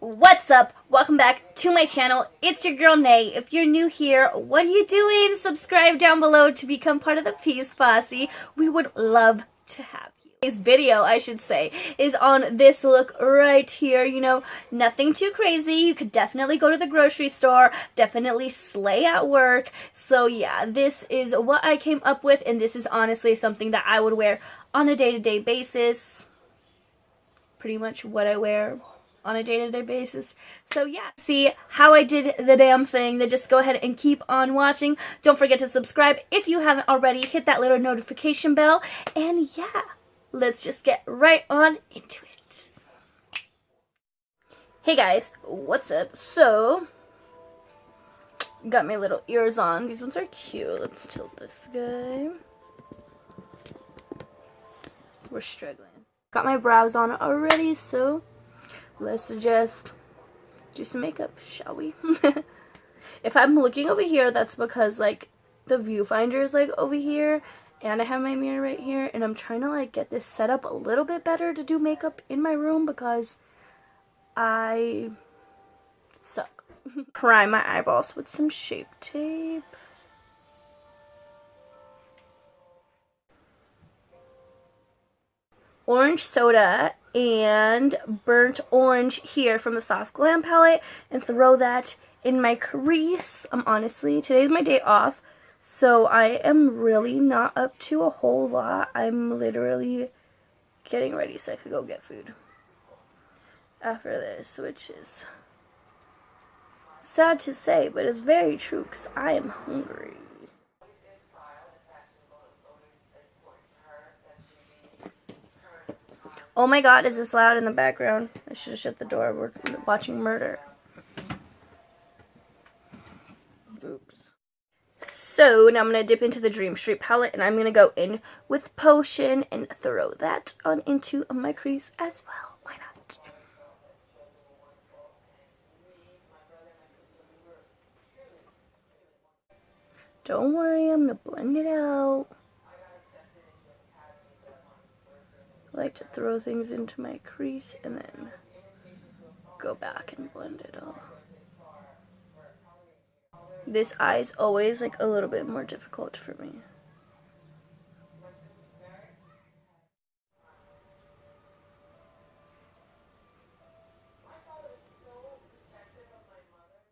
What's up? Welcome back to my channel. It's your girl Nay. If you're new here, what are you doing? Subscribe down below to become part of the Peace Posse. We would love to have you. Today's video, I should say, is on this look right here. You know, nothing too crazy. You could definitely go to the grocery store, definitely slay at work. So yeah, this is what I came up with, and this is honestly something that I would wear on a day-to-day basis. Pretty much what I wear on a day-to-day basis. So yeah, see how I did the damn thing, then just go ahead and keep on watching. Don't forget to subscribe if you haven't already. Hit that little notification bell. And yeah, let's just get right on into it. Hey guys, what's up? So, got my little ears on. These ones are cute. Let's tilt this guy. We're struggling. Got my brows on already, so let's just do some makeup, shall we? If I'm looking over here, that's because, like, the viewfinder is, like, over here, and I have my mirror right here, and I'm trying to, like, get this set up a little bit better to do makeup in my room because I suck. Prime my eyeballs with some Shape Tape. Orange Soda and Burnt Orange here from the Soft Glam palette, and throw that in my crease. Honestly, today's my day off, so I am really not up to a whole lot. I'm literally getting ready so I could go get food after this, which is sad to say, but it's very true because I am hungry. Oh my god, is this loud in the background? I should have shut the door. We're watching murder. Oops. So, now I'm going to dip into the Dream Street palette, and I'm going to go in with Potion and throw that on into my crease as well. Why not? Don't worry, I'm going to blend it out. I like to throw things into my crease and then go back and blend it all. This eye is always like a little bit more difficult for me.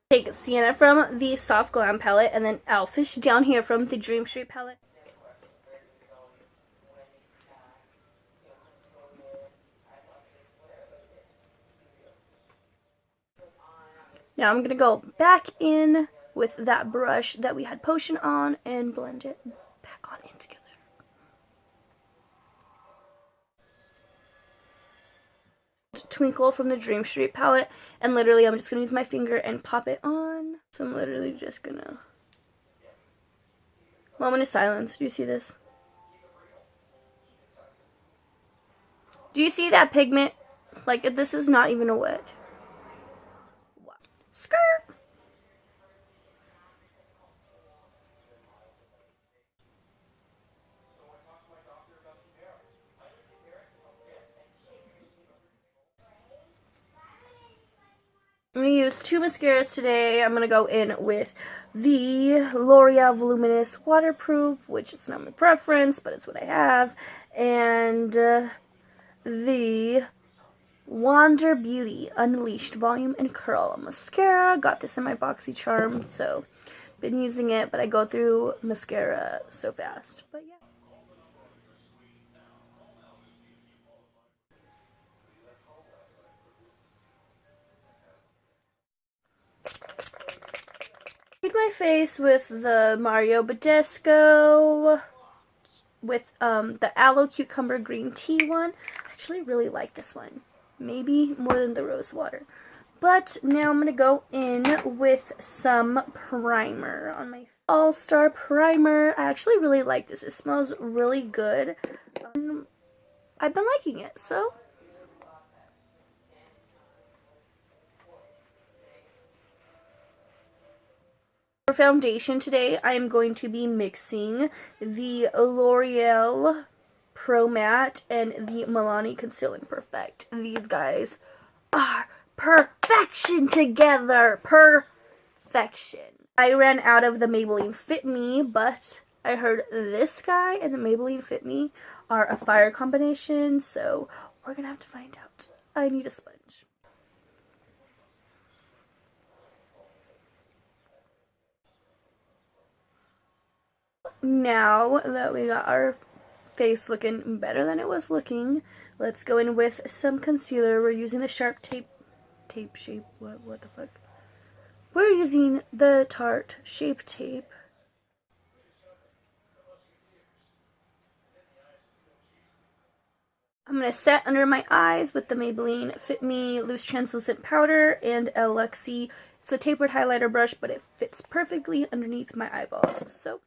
Take Sienna from the Soft Glam palette and then Owlfish down here from the Dream Street palette. Now I'm going to go back in with that brush that we had Potion on and blend it back on in together. Twinkle from the Dream Street palette, and literally I'm just going to use my finger and pop it on. So I'm literally just going to... Moment of silence. Do you see this? Do you see that pigment? Like, this is not even a wet. Skirt. I'm going to use two mascaras today. I'm going to go in with the L'Oreal Voluminous Waterproof, which is not my preference, but it's what I have, and the Wander Beauty Unleashed Volume and Curl Mascara. Got this in my BoxyCharm, so been using it, but I go through mascara so fast. But yeah. Made my face with the Mario Badescu with the Aloe Cucumber Green Tea one. I actually really like this one. Maybe more than the rose water. But now I'm going to go in with some primer on my All-Star Primer. I actually really like this. It smells really good. I've been liking it, so. For foundation today, I am going to be mixing the L'Oreal Pro Matte and the Milani Concealing Perfect. These guys are perfect. action together. Perfection. I ran out of the Maybelline Fit Me, but I heard this guy and the Maybelline Fit Me are a fire combination, so we're gonna have to find out. I need a sponge. Now that we got our face looking better than it was looking, let's go in with some concealer. We're using the Sharp tape shape. What the fuck? We're using the Tarte Shape Tape. I'm going to set under my eyes with the Maybelline Fit Me Loose Translucent Powder and a Luxie. It's a tapered highlighter brush, but it fits perfectly underneath my eyeballs. So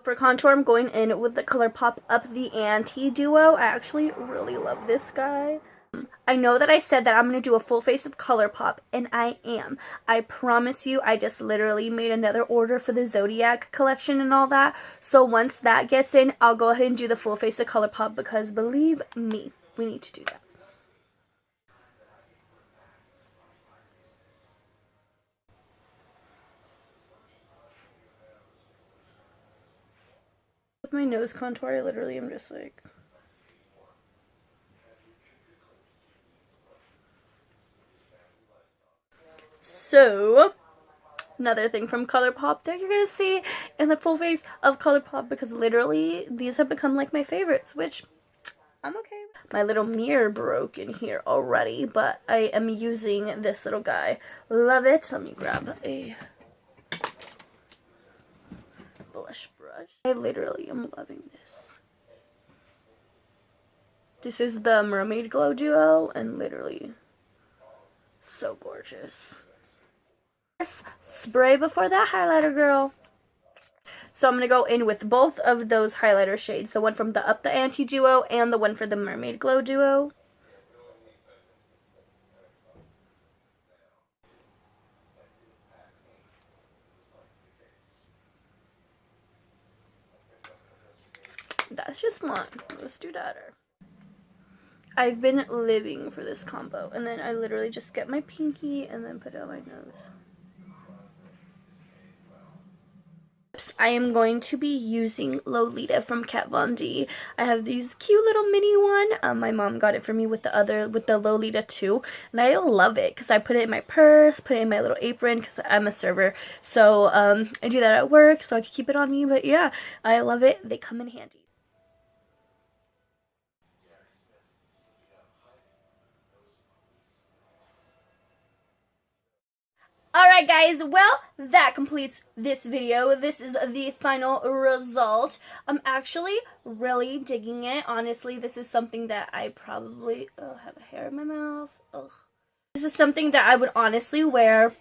for contour, I'm going in with the ColourPop Up the Ante Duo. I actually really love this guy. I know that I said that I'm going to do a full face of ColourPop, and I am. I promise you, I just literally made another order for the Zodiac collection and all that. So once that gets in, I'll go ahead and do the full face of ColourPop because believe me, we need to do that. With my nose contour, I literally am just like... So, another thing from ColourPop that you're going to see in the full face of ColourPop, because literally these have become like my favorites, which I'm okay with. My little mirror broke in here already, but I am using this little guy. Love it. Let me grab a blush brush. I literally am loving this. This is the Mermaid Glow Duo, and literally so gorgeous. Spray before that highlighter, girl. So I'm going to go in with both of those highlighter shades. The one from the Up the Ante Duo and the one for the Mermaid Glow Duo. That's just one. Let's do that. I've been living for this combo. And then I literally just get my pinky and then put it on my nose. I am going to be using Lolita from Kat Von D. I have these cute little mini one. My mom got it for me with the Lolita 2, and I love it because I put it in my purse, put it in my little apron because I'm a server. So I do that at work so I can keep it on me. But yeah, I love it. They come in handy. Alright guys, well, that completes this video. This is the final result. I'm actually really digging it. Honestly, this is something that I probably... Oh, I have a hair in my mouth. Ugh. This is something that I would honestly wear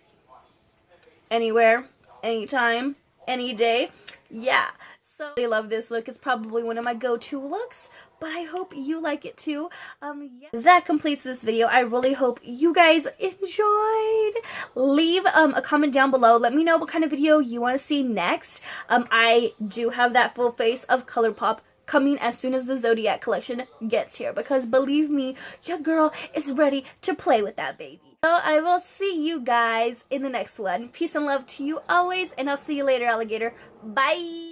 anywhere, anytime, any day. Yeah. So I love this look. It's probably one of my go-to looks, but I hope you like it too. Yeah. That completes this video. I really hope you guys enjoyed. Leave a comment down below. Let me know what kind of video you want to see next. I do have that full face of ColourPop coming as soon as the Zodiac collection gets here, because believe me, your girl is ready to play with that baby. So I will see you guys in the next one. Peace and love to you always, and I'll see you later, alligator. Bye!